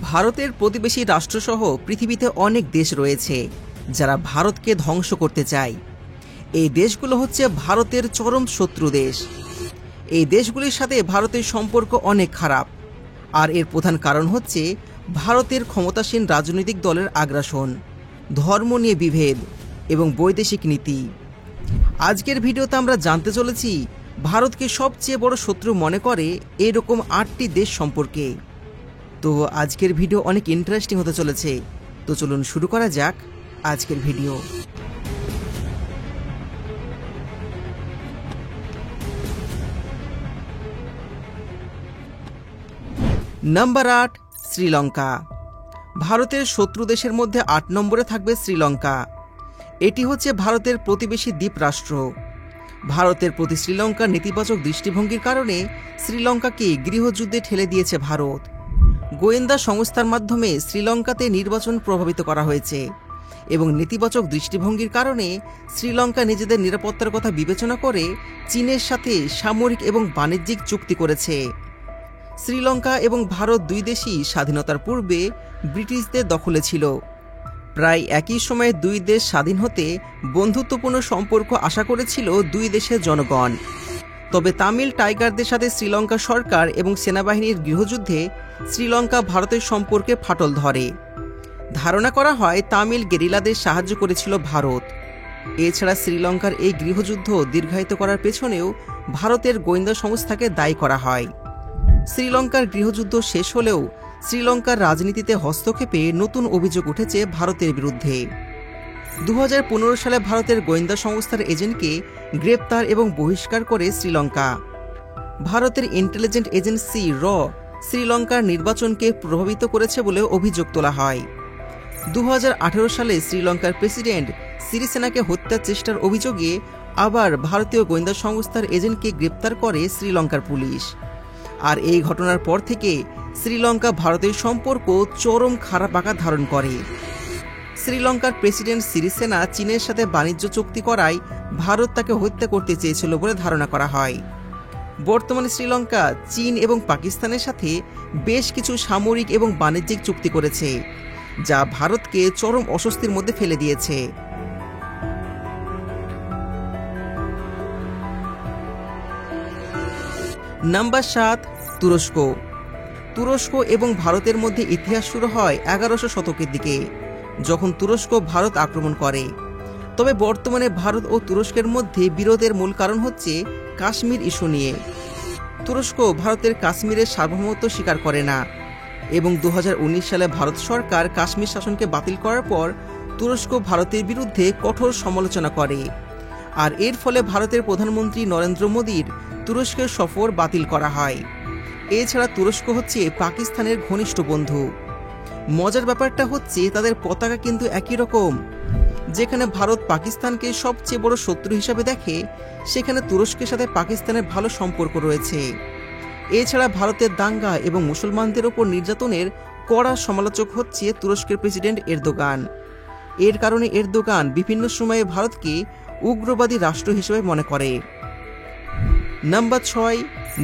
ভারতের প্রতিবেশী রাষ্ট্রসহ পৃথিবীতে অনেক দেশ রয়েছে যারা ভারতকে ধ্বংস করতে চায়। এই দেশগুলো হচ্ছে ভারতের চরম শত্রু দেশ। এই দেশগুলির সাথে ভারতের সম্পর্ক অনেক খারাপ, আর এর প্রধান কারণ হচ্ছে ভারতের ক্ষমতাসীন রাজনৈতিক দলের আগ্রাসন, ধর্ম নিয়ে বিভেদ এবং বৈদেশিক নীতি। আজকের ভিডিওতে আমরা জানতে চলেছি ভারতকে সবচেয়ে বড় শত্রু মনে করে এরকম 8টি দেশ সম্পর্কে। তো আজকের ভিডিও অনেক ইন্টারেস্টিং হতে চলেছে। তো চলুন শুরু করা যাক আজকের ভিডিও। নাম্বার 8, শ্রীলঙ্কা। ভারতের শত্রু দেশের মধ্যে 8 নম্বরে থাকবে শ্রীলঙ্কা। এটি হচ্ছে ভারতের প্রতিবেশী দ্বীপ রাষ্ট্র। ভারতের প্রতি শ্রীলঙ্কার নেতিবাচক দৃষ্টিভঙ্গির কারণে শ্রীলঙ্কাকে গৃহযুদ্ধে ঠেলে দিয়েছে ভারত। গোয়েন্দা সংস্থার মাধ্যমে শ্রীলঙ্কাতে নির্বাচন প্রভাবিত করা হয়েছে এবং নেতিবাচক দৃষ্টিভঙ্গির কারণে শ্রীলঙ্কা নিজেদের নিরাপত্তার কথা বিবেচনা করে চীনের সাথে সামরিক এবং বাণিজ্যিক চুক্তি করেছে। শ্রীলঙ্কা এবং ভারত দুই দেশই স্বাধীনতার পূর্বে ব্রিটিশদের দখলে ছিল। প্রায় একই সময়ে দুই দেশ স্বাধীন হতে বন্ধুত্বপূর্ণ সম্পর্ক আশা করেছিল দুই দেশের জনগণ। তবে তামিল টাইগারদের সাথে শ্রীলঙ্কা সরকার এবং সেনাবাহিনীর গৃহযুদ্ধে শ্রীলঙ্কা ভারতের সম্পর্কে ফাটল ধরে। ধারণা করা হয় তামিল গেরিলাদের সাহায্য করেছিল ভারত। এছাড়া শ্রীলঙ্কার এই গৃহযুদ্ধ দীর্ঘায়িত করার পেছনেও ভারতের গোয়েন্দা সংস্থাকে দায়ী করা হয়। শ্রীলঙ্কার গৃহযুদ্ধ শেষ হলেও শ্রীলঙ্কার রাজনীতিতে হস্তক্ষেপে নতুন অভিযোগ উঠেছে ভারতের বিরুদ্ধে। 2015 সালে ভারতের গোয়েন্দা সংস্থার এজেন্টকে গ্রেপ্তার এবং বহিষ্কার করে শ্রীলঙ্কা। ভারতের ইন্টেলিজেন্স এজেন্সি শ্রীলঙ্কার নির্বাচনকে প্রভাবিত করেছে বলে অভিযোগ তোলা হয়। 2018 সালে শ্রীলঙ্কার প্রেসিডেন্ট সিরিসেনাকে হত্যার চেষ্টার অভিযোগে আবার ভারতীয় গোয়েন্দা সংস্থার এজেন্টকে গ্রেপ্তার করে শ্রীলঙ্কার পুলিশ। আর এই ঘটনার পর থেকে শ্রীলঙ্কা ভারতের সম্পর্ক চরম খারাপ আকার ধারণ করে। শ্রীলঙ্কার প্রেসিডেন্ট সিরিসেনা চীনের সাথে বাণিজ্য চুক্তি করায় ভারত তাকে হত্যা করতে চেয়েছিল বলে ধারণা করা হয়। বর্তমানে শ্রীলঙ্কা চীন এবং পাকিস্তানের সাথে বেশ কিছু সামরিক এবং বাণিজ্যিক চুক্তি করেছে, যা ভারতকে চরম অস্বস্তির মধ্যে ফেলে দিয়েছে। নাম্বার 7, তুরস্ক। তুরস্ক এবং ভারতের মধ্যে ইতিহাস শুরু হয় 1100 শতকের দিকে, যখন তুরস্ক ভারত আক্রমণ করে। তবে বর্তমানে ভারত ও তুরস্কের মধ্যে বিরোধের মূল কারণ হচ্ছে কাশ্মীর ইস্যু নিয়ে। তুরস্ক ভারতের কাশ্মীরের সার্বভৌমত্ব স্বীকার করে না এবং 2019 সালে ভারত সরকার কাশ্মীর শাসনকে বাতিল করার পর তুরস্ক ভারতের বিরুদ্ধে কঠোর সমালোচনা করে। আর এর ফলে ভারতের প্রধানমন্ত্রী নরেন্দ্র মোদীর তুরস্কের সফর বাতিল করা হয়। এছাড়া তুরস্ক হচ্ছে পাকিস্তানের ঘনিষ্ঠ বন্ধু। মজার ব্যাপারটা হচ্ছে তাদের পতাকা কিন্তু একই রকম। যেখানে ভারত পাকিস্তানকে সবচেয়ে বড় শত্রু হিসাবে দেখে, সেখানে তুরস্কের সাথে পাকিস্তানের ভালো সম্পর্ক রয়েছে। এছাড়া ভারতের দাঙ্গা এবং মুসলমানদের ওপর নির্যাতনের কড়া সমালোচক হচ্ছে তুরস্কের প্রেসিডেন্ট এরদোগান। এর কারণে এরদোগান বিভিন্ন সময়ে ভারতকে উগ্রবাদী রাষ্ট্র হিসেবে মনে করে। নাম্বার 6,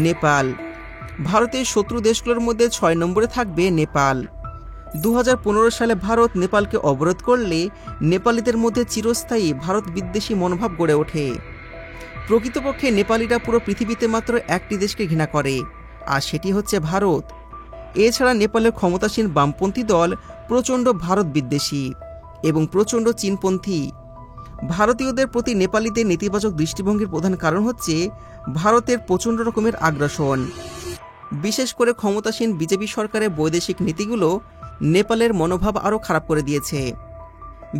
নেপাল। ভারতের শত্রু দেশগুলোর মধ্যে 6 নম্বরে থাকবে নেপাল। 2015 সালে ভারত নেপালকে অবরোধ করলে নেপালিদের মধ্যে চিরস্থায়ী ভারত বিদ্বেষী মনোভাব গড়ে ওঠে। প্রকৃতপক্ষে নেপালিরা পুরো পৃথিবীতে মাত্র একটি দেশকে ঘৃণা করে, আর সেটি হচ্ছে ভারত। এছাড়া নেপালের ক্ষমতাসীন বামপন্থী দল প্রচণ্ড ভারত বিদ্বেষী এবং প্রচণ্ড চীনপন্থী। ভারতীয়দের প্রতি নেপালিদের নেতিবাচক দৃষ্টিভঙ্গির প্রধান কারণ হচ্ছে ভারতের প্রচণ্ড রকমের আগ্রাসন। বিশেষ করে ক্ষমতাসীন বিজেপি সরকারের বৈদেশিক নীতিগুলো নেপালের মনোভাব আরও খারাপ করে দিয়েছে।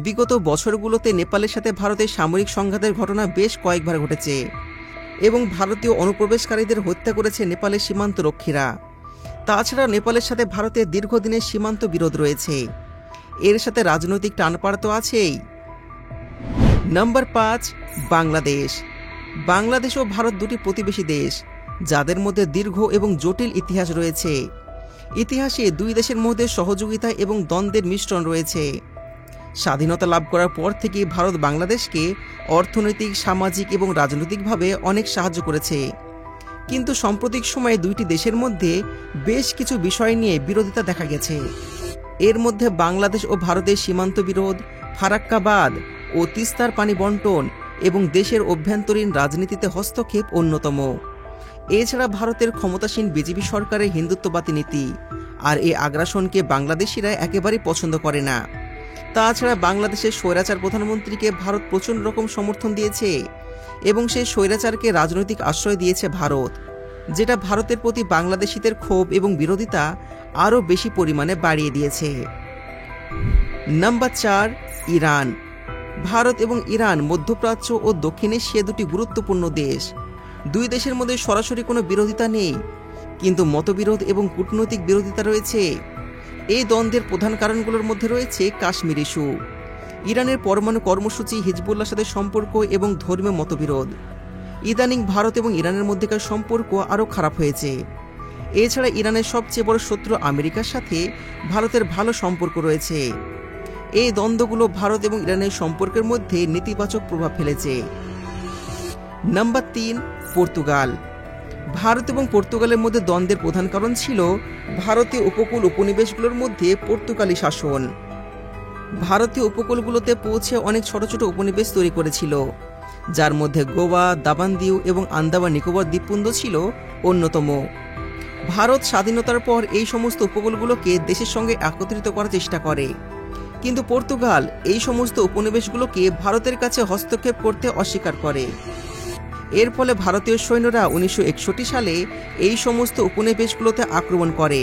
বিগত বছরগুলোতে নেপালের সাথে ভারতের সামরিক সংঘাতের ঘটনা বেশ কয়েকবার ঘটেছে এবং ভারতীয় অনুপ্রবেশকারীদের হত্যা করেছে নেপালের সীমান্ত রক্ষীরা। তাছাড়া নেপালের সাথে ভারতের দীর্ঘদিনের সীমান্ত বিরোধ রয়েছে। এর সাথে রাজনৈতিক টানপাড় তো আছেই। নাম্বার 5, বাংলাদেশ। বাংলাদেশ ও ভারত দুটি প্রতিবেশী দেশ, যাদের মধ্যে দীর্ঘ এবং জটিল ইতিহাস রয়েছে। ইতিহাসে দুই দেশের মধ্যে সহযোগিতা এবং দ্বন্দ্বের মিশ্রণ রয়েছে। স্বাধীনতা লাভ করার পর থেকে ভারত বাংলাদেশকে অর্থনৈতিক, সামাজিক এবং রাজনৈতিকভাবে অনেক সাহায্য করেছে। কিন্তু সাম্প্রতিক সময়ে দুইটি দেশের মধ্যে বেশ কিছু বিষয় নিয়ে বিরোধিতা দেখা গেছে। এর মধ্যে বাংলাদেশ ও ভারতের সীমান্ত বিরোধ, ফারাক্কাবাদ ও তিস্তার পানি বন্টন এবং দেশের অভ্যন্তরীণ রাজনীতিতে হস্তক্ষেপ অন্যতম। এছাড়া ভারতের ক্ষমতাসীন বিজেপি সরকারের হিন্দুত্ববাদী নীতি আর এই আগ্রাসনকে বাংলাদেশিরা একেবারেই পছন্দ করে না। তাছাড়া বাংলাদেশের স্বৈরাচার প্রধানমন্ত্রীকে ভারত প্রচণ্ড রকম সমর্থন দিয়েছে এবং সেই স্বৈরাচারকে রাজনৈতিক আশ্রয় দিয়েছে ভারত, যেটা ভারতের প্রতি বাংলাদেশিদের ক্ষোভ এবং বিরোধিতা আরও বেশি পরিমাণে বাড়িয়ে দিয়েছে। Number 4, Iran. ভারত এবং ইরান মধ্যপ্রাচ্য ও দক্ষিণ এশিয়া দুটি গুরুত্বপূর্ণ দেশ। দুই দেশের মধ্যে সরাসরি কোনো বিরোধিতা নেই, কিন্তু মতবিরোধ এবং কূটনৈতিক বিরোধিতা রয়েছে। এই দ্বন্দ্বের প্রধান কারণগুলোর মধ্যে রয়েছে কাশ্মীর ইস্যু, ইরানের পরমাণু কর্মসূচি, হিজবুল্লাহর সাথে সম্পর্ক এবং ধর্মীয় মতবিরোধ। ইদানিং ভারত এবং ইরানের মধ্যেকার সম্পর্ক আরও খারাপ হয়েছে। এছাড়া ইরানের সবচেয়ে বড় শত্রু আমেরিকার সাথে ভারতের ভালো সম্পর্ক রয়েছে। এই দ্বন্দ্বগুলো ভারত এবং ইরানের সম্পর্কের মধ্যে নেতিবাচক প্রভাব ফেলেছে। Number 3, Portugal. ভারত এবং পর্তুগালের মধ্যে দ্বন্দ্বের প্রধান কারণ ছিল ভারতীয় উপকূল উপনিবেশগুলোর মধ্যে পর্তুগালি শাসন। ভারতীয় উপকূলগুলোতে পৌঁছে অনেক ছোট ছোট উপনিবেশ তৈরি করেছিল, যার মধ্যে গোয়া, দাবানদিউ এবং আন্দামান নিকোবর দ্বীপপুঞ্জ ছিল অন্যতম। ভারত স্বাধীনতার পর এই সমস্ত উপকূলগুলোকে দেশের সঙ্গে একত্রিত করার চেষ্টা করে, কিন্তু পর্তুগাল এই সমস্ত উপনিবেশগুলোকে ভারতের কাছে হস্তক্ষেপ করতে অস্বীকার করে। এর ফলে ভারতীয় সৈন্যরা 1961 সালে এই সমস্ত উপনিবেশগুলোতে আক্রমণ করে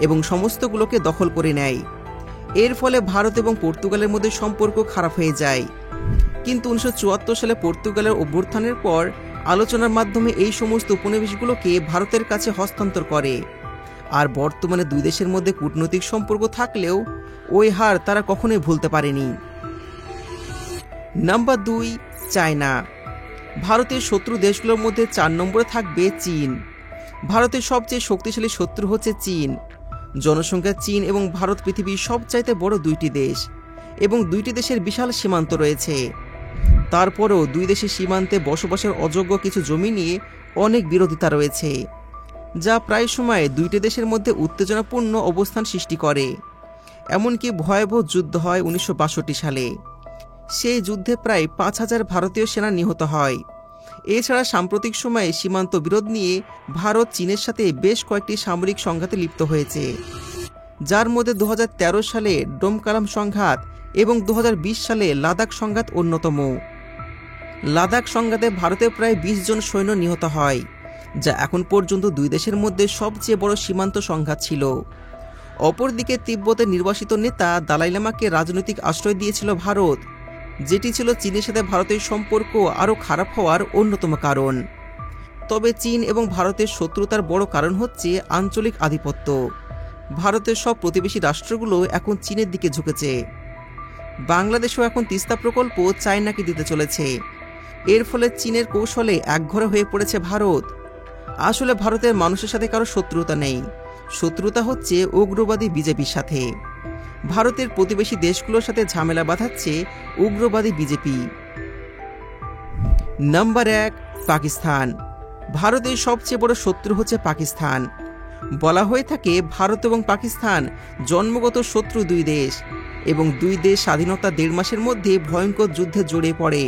এবং সমস্তগুলোকে দখল করে নেয়। এর ফলে ভারত এবং পর্তুগালের মধ্যে সম্পর্ক খারাপ হয়ে যায়। কিন্তু 1974 সালে পর্তুগালের অভ্যুত্থানের পর আলোচনার মাধ্যমে এই সমস্ত উপনিবেশগুলোকে ভারতের কাছে হস্তান্তর করে। আর বর্তমানে দুই দেশের মধ্যে কূটনৈতিক সম্পর্ক থাকলেও ওই হার তারা কখনোই ভুলতে পারেনি। Number 2, China. ভারতের শত্রু দেশগুলোর মধ্যে 4 নম্বরে থাকবে চীন। ভারতের সবচেয়ে শক্তিশালী শত্রু হচ্ছে চীন। জনসংখ্যা চীন এবং ভারত পৃথিবীর সবচাইতে বড় দুইটি দেশ এবং দুইটি দেশের বিশাল সীমান্ত রয়েছে। তারপরেও দুই দেশের সীমান্তে বসবাসের অযোগ্য কিছু জমি নিয়ে অনেক বিরোধিতা রয়েছে, যা প্রায় সময় দুইটি দেশের মধ্যে উত্তেজনাপূর্ণ অবস্থান সৃষ্টি করে। এমনকি ভয়াবহ যুদ্ধ হয় 1962 সালে। সেই যুদ্ধে প্রায় 5000 ভারতীয় সেনা নিহত হয়। এছাড়া সাম্প্রতিক সময়ে সীমান্ত বিরোধ নিয়ে ভারত চীনের সাথে বেশ কয়েকটি সামরিক সংঘাতে লিপ্ত হয়েছে, যার মধ্যে 2013 সালে ডোমকালাম সংঘাত এবং 2020 সালে লাদাখ সংঘাত অন্যতম। লাদাখ সংঘাতে ভারতের প্রায় 20 জন সৈন্য নিহত হয়, যা এখন পর্যন্ত দুই দেশের মধ্যে সবচেয়ে বড় সীমান্ত সংঘাত ছিল। অপরদিকে তিব্বতের নির্বাসিত নেতা দালাই লামাকে রাজনৈতিক আশ্রয় দিয়েছিল ভারত, যেটি ছিল চীনের সাথে ভারতের সম্পর্ক আরও খারাপ হওয়ার অন্যতম কারণ। তবে চীন এবং ভারতের শত্রুতার বড় কারণ হচ্ছে আঞ্চলিক আধিপত্য। ভারতের সব প্রতিবেশী রাষ্ট্রগুলো এখন চীনের দিকে ঝুঁকেছে। বাংলাদেশও এখন তিস্তা প্রকল্প চায়নাকে দিতে চলেছে। এর ফলে চীনের কৌশলে একঘরে হয়ে পড়েছে ভারত। আসলে ভারতের মানুষের সাথে কারো শত্রুতা নেই, শত্রুতা হচ্ছে উগ্রবাদী বিজেপির সাথে। ভারতের প্রতিবেশী দেশগুলোর সাথে ঝামেলা বাঁধাচ্ছে উগ্রবাদী বিজেপি। নাম্বার 1, পাকিস্তান। ভারতের সবচেয়ে বড় শত্রু হচ্ছে পাকিস্তান। বলা হয়ে থাকে ভারত এবং পাকিস্তান জন্মগত শত্রু দুই দেশ এবং দুই দেশ স্বাধীনতা 1.5 মাসের মধ্যে ভয়ঙ্কর যুদ্ধে জড়িয়ে পড়ে।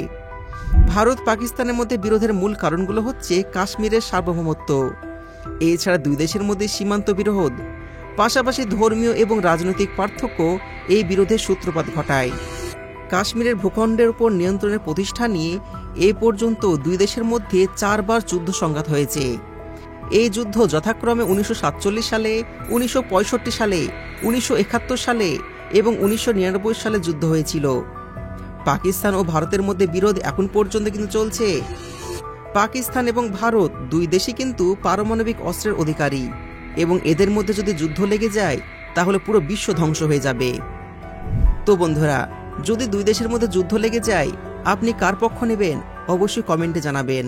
ভারত পাকিস্তানের মধ্যে বিরোধের মূল কারণগুলো হচ্ছে কাশ্মীরের সার্বভৌমত্ব, এছাড়া দুই দেশের মধ্যে সীমান্ত বিরোধ, পাশাপাশি ধর্মীয় এবং রাজনৈতিক পার্থক্য এই বিরোধের সূত্রপাত ঘটায়। কাশ্মীরের ভূখণ্ডের উপর নিয়ন্ত্রণের প্রতিষ্ঠা নিয়ে এ পর্যন্ত দুই দেশের মধ্যে 4 বার যুদ্ধ সংঘাত হয়েছে। এই যুদ্ধ যথাক্রমে 1947 সালে, 1965 সালে, 1971 সালে এবং 1999 সালে যুদ্ধ হয়েছিল। পাকিস্তান ও ভারতের মধ্যে বিরোধ এখন পর্যন্ত কিন্তু চলছে। পাকিস্তান এবং ভারত দুই দেশই কিন্তু পারমাণবিক অস্ত্রের অধিকারী এবং এদের মধ্যে যদি যুদ্ধ লেগে যায় তাহলে পুরো বিশ্ব ধ্বংস হয়ে যাবে। তো বন্ধুরা, যদি দুই দেশের মধ্যে যুদ্ধ লেগে যায় আপনি কার পক্ষ নেবেন অবশ্যই কমেন্টে জানাবেন।